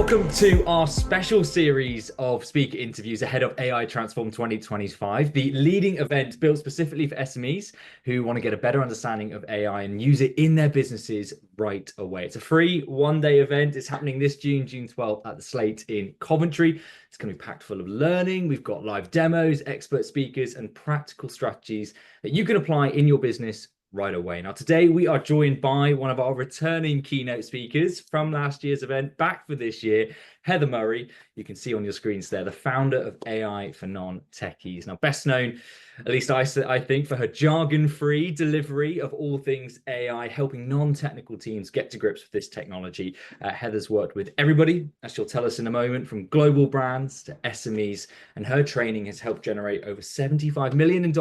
Welcome to our special series of speaker interviews ahead of AI Transform 2025, the leading event built specifically for SMEs who want to get a better understanding of AI and use it in their businesses right away. It's a free one-day event. It's happening this June, June 12th at the Slate in Coventry. It's going to be packed full of learning. We've got live demos, expert speakers, and practical strategies that you can apply in your business right away. Now, today we are joined by one of our returning keynote speakers from last year's event, back for this year, Heather Murray. You can see on your screens there, the founder of AI for Non-Techies. Now, best known, at least I think, for her jargon-free delivery of all things AI, helping non-technical teams get to grips with this technology. Heather's worked with everybody, as she'll tell us in a moment, from global brands to SMEs, and her training has helped generate over $75 million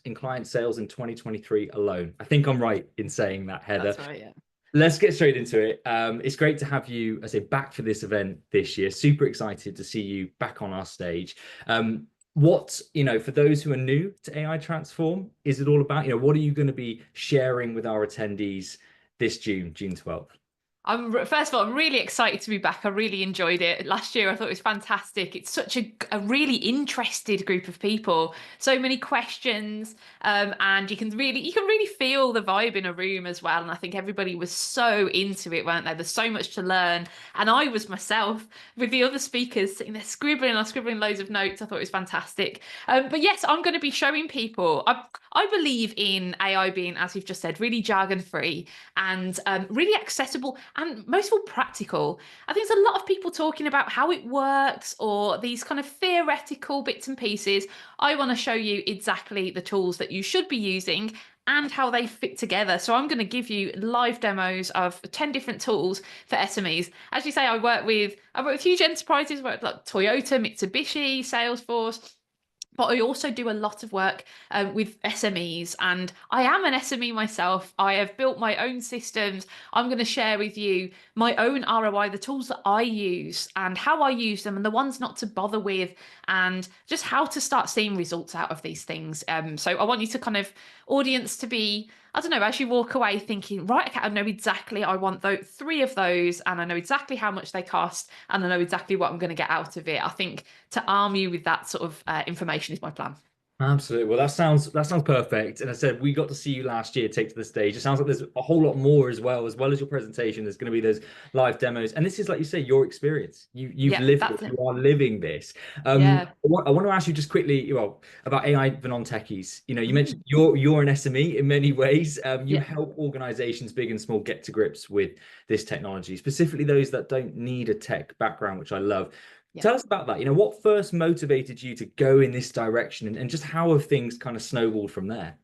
in client sales in 2023 alone. I think I'm right in saying that, Heather. That's right, yeah. Let's get straight into it. It's great to have you, I say, back for this event this year. Super excited to see you back on our stage. For those who are new to AI Transform, is it all about? What are you going to be sharing with our attendees this June 12th? First of all, I'm really excited to be back. I really enjoyed it. Last year, I thought it was fantastic. It's such a really interested group of people. So many questions, and you can really feel the vibe in a room as well. And I think everybody was so into it, weren't they? There's so much to learn. And I was myself with the other speakers sitting there scribbling loads of notes. I thought it was fantastic. But yes, I'm going to be showing people. I believe in AI being, as you've just said, really jargon-free and really accessible and most of all practical. I think there's a lot of people talking about how it works or these kind of theoretical bits and pieces. I want to show you exactly the tools that you should be using and how they fit together. So I'm going to give you live demos of 10 different tools for SMEs. As you say, I work with huge enterprises, like Toyota, Mitsubishi, Salesforce. But I also do a lot of work with SMEs, and I am an SME myself. I have built my own systems. I'm going to share with you my own ROI, the tools that I use and how I use them and the ones not to bother with, and just how to start seeing results out of these things. So I want you to audience to be, I don't know, as you walk away thinking, right, okay, I know exactly, I want 3 of those, and I know exactly how much they cost, and I know exactly what I'm going to get out of it. I think to arm you with that sort of information is my plan. Absolutely. Well, that sounds perfect. And I said, we got to see you last year take to the stage. It sounds like there's a whole lot more as well as your presentation. There's going to be those live demos. And this is, like you say, your experience. You've lived it. You are living this. Yeah. I want to ask you just quickly, about AI for non-techies. You mentioned you're an SME in many ways. You help organizations, big and small, get to grips with this technology, specifically those that don't need a tech background, which I love. Tell us about that. What first motivated you to go in this direction, and just how have things kind of snowballed from there?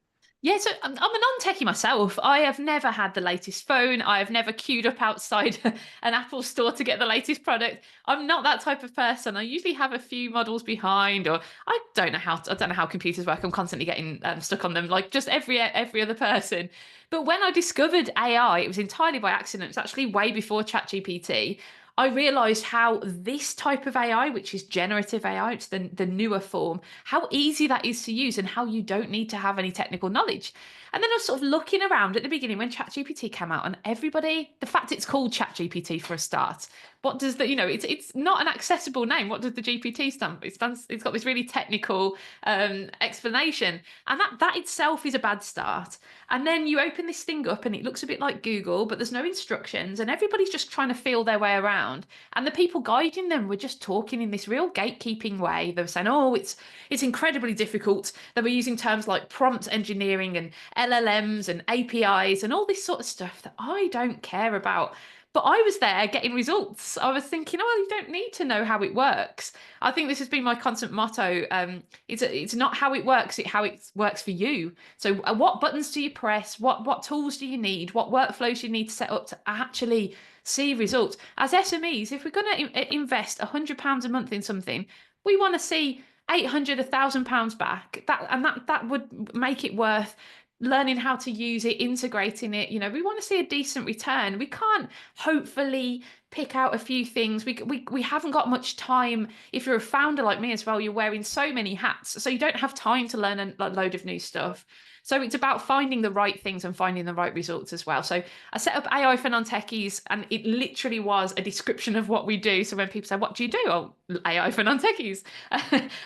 Yeah, so I'm a non-techie myself. I have never had the latest phone. I have never queued up outside an Apple store to get the latest product. I'm not that type of person. I usually have a few models behind, or I don't know how computers work. I'm constantly getting stuck on them, like just every other person. But when I discovered AI, it was entirely by accident. It's actually way before ChatGPT. I realized how this type of AI, which is generative AI, it's the newer form, how easy that is to use and how you don't need to have any technical knowledge. And then I was sort of looking around at the beginning when ChatGPT came out, and the fact it's called ChatGPT for a start, what does it's not an accessible name. What does the GPT stand for? It's got this really technical explanation. And that itself is a bad start. And then you open this thing up and it looks a bit like Google, but there's no instructions and everybody's just trying to feel their way around. And the people guiding them were just talking in this real gatekeeping way. They were saying, oh, it's incredibly difficult. They were using terms like prompt engineering and LLMs and APIs and all this sort of stuff that I don't care about. But I was there getting results. I was thinking, oh, you don't need to know how it works. I think this has been my constant motto. It's not how it works, it's how it works for you. So what buttons do you press? What tools do you need? What workflows do you need to set up to actually see results? As SMEs, if we're going to invest £100 a month in something, we want to see 800, £1,000 back. That would make it worth learning how to use it, integrating it. We want to see a decent return. We can't hopefully pick out a few things. We haven't got much time. If you're a founder like me as well, you're wearing so many hats, so you don't have time to learn a load of new stuff. So it's about finding the right things and finding the right results as well. So I set up AI for non-techies, and it literally was a description of what we do. So when people say, "What do you do?" Oh, AI for non-techies.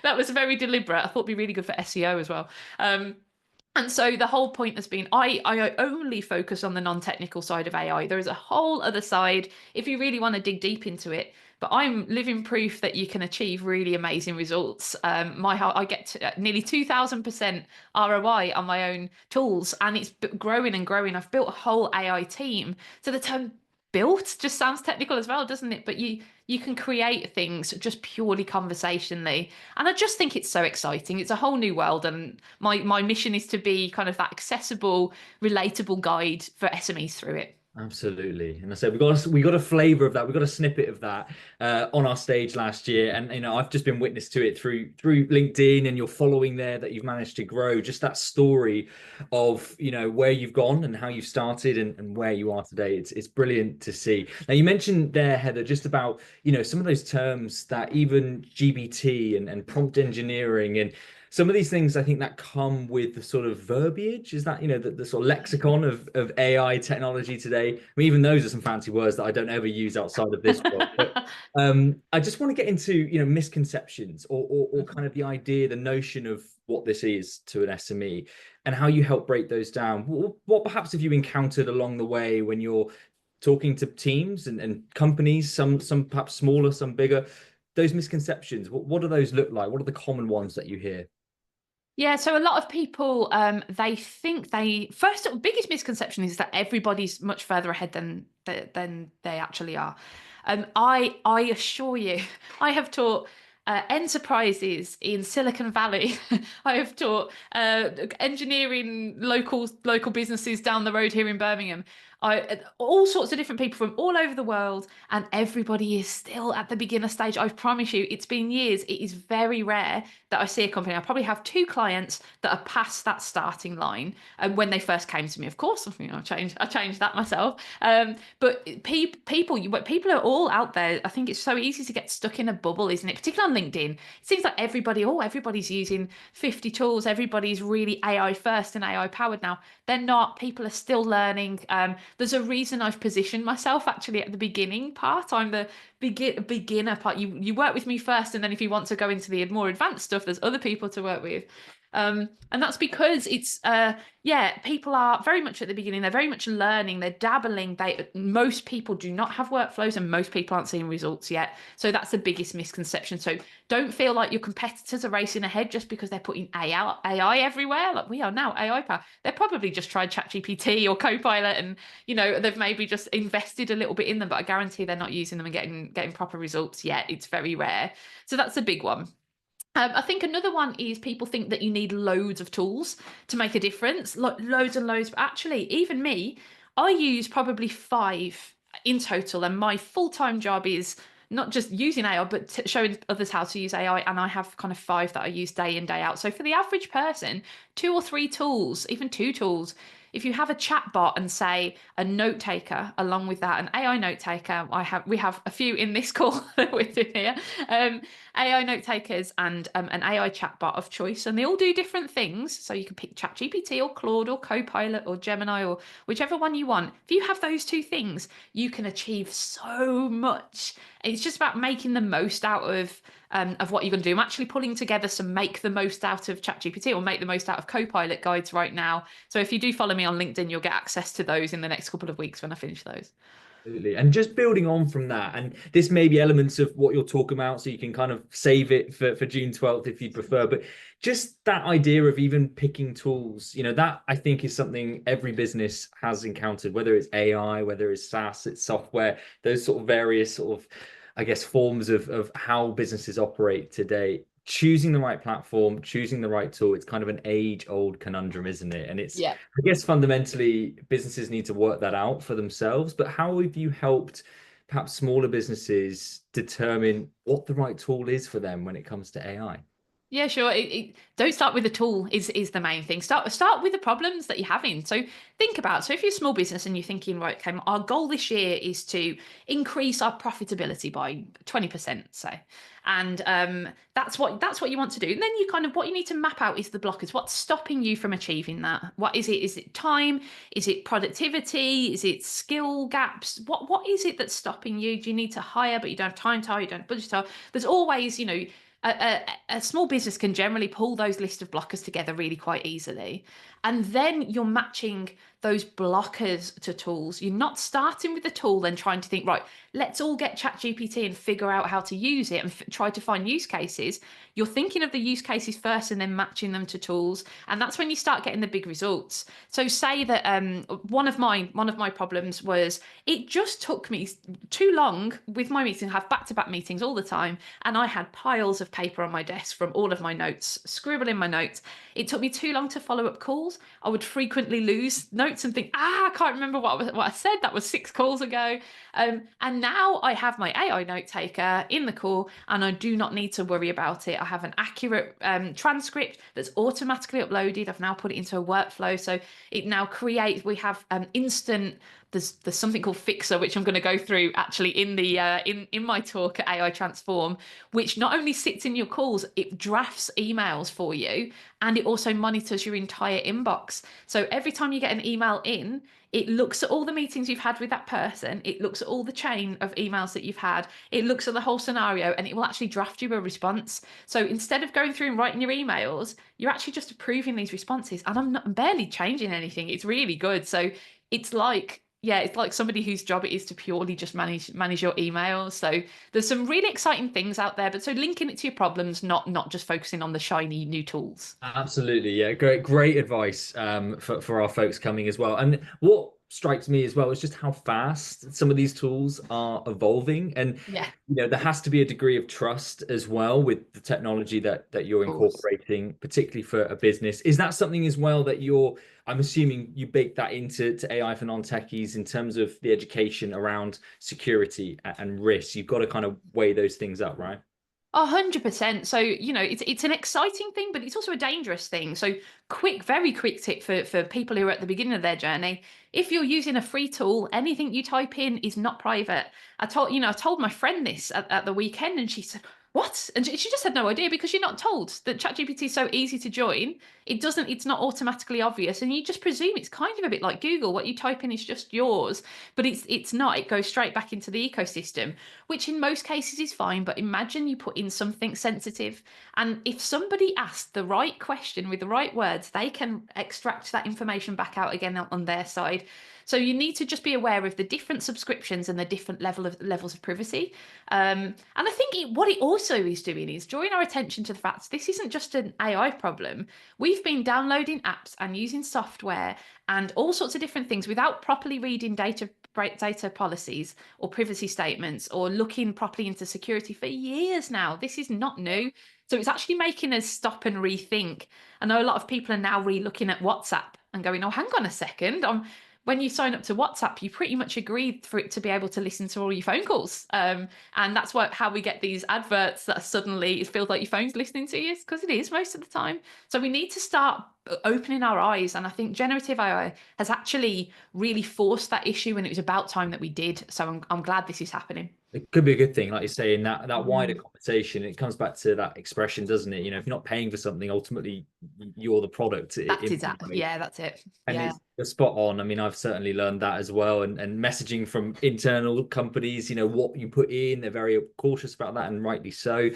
That was very deliberate. I thought it'd be really good for SEO as well. And so the whole point has been I only focus on the non-technical side of AI. There is a whole other side if you really want to dig deep into it. But I'm living proof that you can achieve really amazing results. I get to nearly 2,000% ROI on my own tools, and it's growing and growing. I've built a whole AI team. So the term built just sounds technical as well, doesn't it? But you can create things just purely conversationally. And I just think it's so exciting. It's a whole new world. And my mission is to be kind of that accessible, relatable guide for SMEs through it. Absolutely. And I said we got a flavor of that. We got a snippet of that on our stage last year. And I've just been witness to it through LinkedIn and your following there that you've managed to grow. Just that story of where you've gone and how you've started and where you are today. It's brilliant to see. Now you mentioned there, Heather, just about some of those terms that even GBT and prompt engineering and some of these things I think that come with the sort of verbiage, is that the sort of lexicon of AI technology today. I mean, even those are some fancy words that I don't ever use outside of this world. But I just want to get into misconceptions or kind of the idea, the notion of what this is to an SME and how you help break those down. What perhaps have you encountered along the way when you're talking to teams and companies, some perhaps smaller, some bigger, those misconceptions? What do those look like? What are the common ones that you hear? Yeah, so a lot of people they think biggest misconception is that everybody's much further ahead than they actually are. I assure you, I have taught enterprises in Silicon Valley. I have taught engineering local businesses down the road here in Birmingham. All sorts of different people from all over the world, and everybody is still at the beginner stage. I promise you, it's been years. It is very rare that I see a company. I probably have two clients that are past that starting line. And when they first came to me, of course, I changed that myself. But people are all out there. I think it's so easy to get stuck in a bubble, isn't it? Particularly on LinkedIn. It seems like everybody's using 50 tools. Everybody's really AI first and AI powered now. They're not. People are still learning. There's a reason I've positioned myself actually at the beginning part. I'm the beginner part. You work with me first, and then if you want to go into the more advanced stuff, there's other people to work with. And that's because it's people are very much at the beginning. They're very much learning. They're dabbling. Most people do not have workflows, and most people aren't seeing results yet. So that's the biggest misconception. So don't feel like your competitors are racing ahead just because they're putting AI everywhere. Like we are now AI power. They're probably just tried ChatGPT or Copilot, and they've maybe just invested a little bit in them, but I guarantee they're not using them and getting proper results yet. It's very rare. So that's a big one. I think another one is people think that you need loads of tools to make a difference, loads and loads. But actually, even me, I use probably 5 in total, and my full-time job is not just using AI, but showing others how to use AI. And I have kind of 5 that I use day in, day out. So for the average person, 2 or 3 tools, even 2 tools. If you have a chat bot and say a note taker along with that, an AI note taker, we have a few in this call with it here. AI note takers and an AI chatbot of choice, and they all do different things. So you can pick ChatGPT or Claude or Copilot or Gemini or whichever one you want. If you have those 2 things, you can achieve so much. It's just about making the most out of what you're going to do. I'm actually pulling together some make the most out of ChatGPT or make the most out of Copilot guides right now. So if you do follow me on LinkedIn, you'll get access to those in the next couple of weeks when I finish those. Absolutely. And just building on from that, and this may be elements of what you're talking about, so you can kind of save it for June 12th if you prefer. But just that idea of even picking tools, that I think is something every business has encountered, whether it's AI, whether it's SaaS, it's software, those sort of various sort of, I guess, forms of how businesses operate today. Choosing the right platform, choosing the right tool, it's kind of an age-old conundrum, isn't it? And it's, Yeah. I guess fundamentally businesses need to work that out for themselves. But how have you helped perhaps smaller businesses determine what the right tool is for them when it comes to AI? Yeah, sure. Don't start with the tool is the main thing. Start with the problems that you're having. So think about, so if you're a small business and you're thinking, right, okay, our goal this year is to increase our profitability by 20%, say. And that's what you want to do. And then you kind of, what you need to map out is the blockers. What's stopping you from achieving that? What is it? Is it time? Is it productivity? Is it skill gaps? What is it that's stopping you? Do you need to hire, but you don't have time to hire, you don't have budget to hire? There's always, a small business can generally pull those list of blockers together really quite easily. And then you're matching those blockers to tools. You're not starting with the tool and trying to think, right, let's all get ChatGPT and figure out how to use it and try to find use cases. You're thinking of the use cases first and then matching them to tools. And that's when you start getting the big results. So say that one of my problems was it just took me too long with my meetings, have back-to-back meetings all the time. And I had piles of paper on my desk from all of my notes, scribbling my notes. It took me too long to follow up calls. I would frequently lose notes and think, I can't remember what I said. That was 6 calls ago. And now I have my AI note taker in the call and I do not need to worry about it. I have an accurate transcript that's automatically uploaded. I've now put it into a workflow. So it now creates, we have instant, there's something called Fixer, which I'm going to go through actually in the in my talk at AI Transform, which not only sits in your calls, it drafts emails for you and it also monitors your entire inbox. So every time you get an email in, it looks at all the meetings you've had with that person. It looks at all the chain of emails that you've had. It looks at the whole scenario and it will actually draft you a response. So instead of going through and writing your emails, you're actually just approving these responses. And I'm barely changing anything. It's really good. So it's like, yeah, it's like somebody whose job it is to purely just manage your emails. So there's some really exciting things out there. But so linking it to your problems, not just focusing on the shiny new tools. Absolutely, yeah. Great advice for our folks coming as well. And what strikes me as well is just how fast some of these tools are evolving. And Yeah, there has to be a degree of trust as well with the technology that you're of course. incorporating, particularly for a business. Is that something as well that I'm assuming you bake that into AI for non-techies in terms of the education around security and risk? You've got to kind of weigh those things up, right? 100%. So, it's an exciting thing, but it's also a dangerous thing. So, very quick tip for people who are at the beginning of their journey. If you're using a free tool, anything you type in is not private. I told my friend this at the weekend, and she said, "What?" And she just had no idea because you're not told that ChatGPT is so easy to join. It's not automatically obvious, and you just presume it's kind of a bit like Google. What you type in is just yours, but it's not. It goes straight back into the ecosystem, which in most cases is fine. But imagine you put in something sensitive, and if somebody asked the right question with the right words, they can extract that information back out again on their side. So you need to just be aware of the different subscriptions and the different levels of privacy. And I think what it also is doing is drawing our attention to the fact this isn't just an AI problem. We've been downloading apps and using software and all sorts of different things without properly reading data policies or privacy statements or looking properly into security for years now. This is not new. So it's actually making us stop and rethink. I know a lot of people are now re-looking at WhatsApp and going, oh, hang on a second. When you sign up to WhatsApp, you pretty much agreed for it to be able to listen to all your phone calls. And that's how we get these adverts that suddenly it feels like your phone's listening to you, because it is most of the time. So we need to start opening our eyes. And I think generative AI has actually really forced that issue, and it was about time that we did. So I'm glad this is happening. It could be a good thing, like you say, in that wider Mm. conversation. It comes back to that expression, doesn't it? If you're not paying for something, ultimately you're the product That in is some that. way. Yeah, that's it. And Yeah. it's spot on. I mean, I've certainly learned that as well. And messaging from internal companies, what you put in, they're very cautious about that, and rightly so.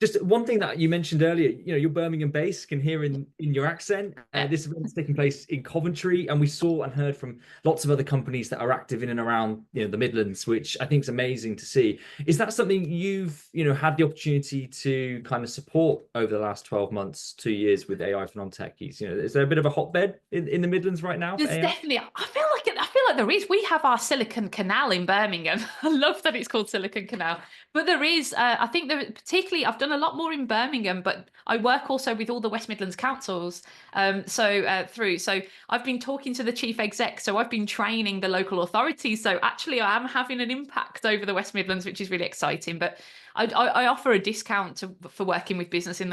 Just one thing that you mentioned earlier, you're Birmingham based, can hear in your accent. Yeah. This event is taking place in Coventry, and we saw and heard from lots of other companies that are active in and around, the Midlands, which I think is amazing to see. Is that something you've, had the opportunity to kind of support over the last 12 months, 2 years with AI for non-techies? Is there a bit of a hotbed in the Midlands right now for There's AI? definitely, I feel like there is. We have our Silicon Canal in Birmingham. I love that it's called Silicon Canal. But there is, I think there, particularly, I've done a lot more in Birmingham, but I work also with all the West Midlands councils. So I've been talking to the chief exec. So I've been training the local authorities. So actually, I am having an impact over the West Midlands, which is really exciting. But I offer a discount for working with businesses in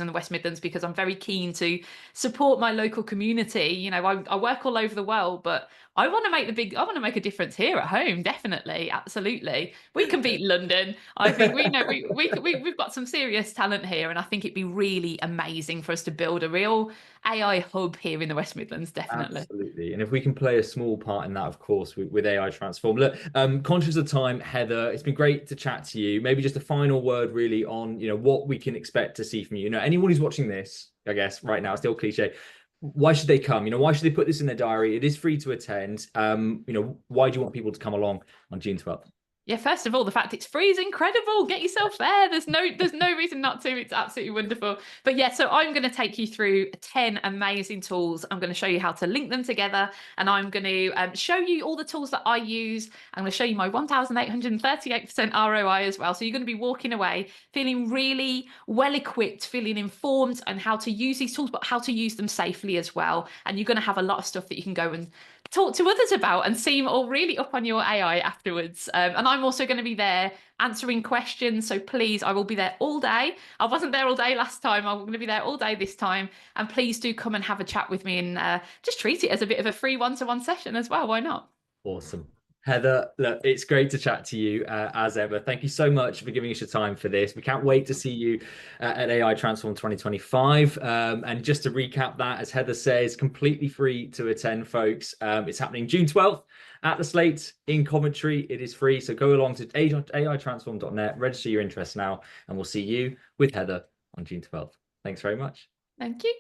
the West Midlands because I'm very keen to support my local community. You know, I work all over the world, but I want to I want to make a difference here at home. Definitely, absolutely. We can beat London. I think we know we've got some serious talent here, and I think it'd be really amazing for us to build a real AI hub here in the West Midlands. Definitely. Absolutely. And if we can play a small part in that, of course, with AI Transform. Look, conscious of time, Heather, it's been great to chat to you. Maybe just a final word really on, what we can expect to see from you. Anyone who's watching this, I guess, right now, still cliche. Why should they come? Why should they put this in their diary? It is free to attend. Why do you want people to come along on June 12th? Yeah, first of all, the fact it's free is incredible. Get yourself there. There's no reason not to. It's absolutely wonderful. But yeah, so I'm going to take you through 10 amazing tools. I'm going to show you how to link them together, and I'm going to show you all the tools that I use. I'm going to show you my 1,838% ROI as well. So you're going to be walking away feeling really well equipped, feeling informed on how to use these tools, but how to use them safely as well. And you're going to have a lot of stuff that you can go and talk to others about and seem all really up on your AI afterwards. And I'm also going to be there answering questions. So please, I will be there all day. I wasn't there all day last time. I'm going to be there all day this time. And please do come and have a chat with me and just treat it as a bit of a free one-to-one session as well. Why not? Awesome. Heather, look, it's great to chat to you as ever. Thank you so much for giving us your time for this. We can't wait to see you at AI Transform 2025. And just to recap that, as Heather says, completely free to attend, folks. It's happening June 12th at the Slate in Coventry. It is free. So go along to aitransform.net, register your interest now, and we'll see you with Heather on June 12th. Thanks very much. Thank you.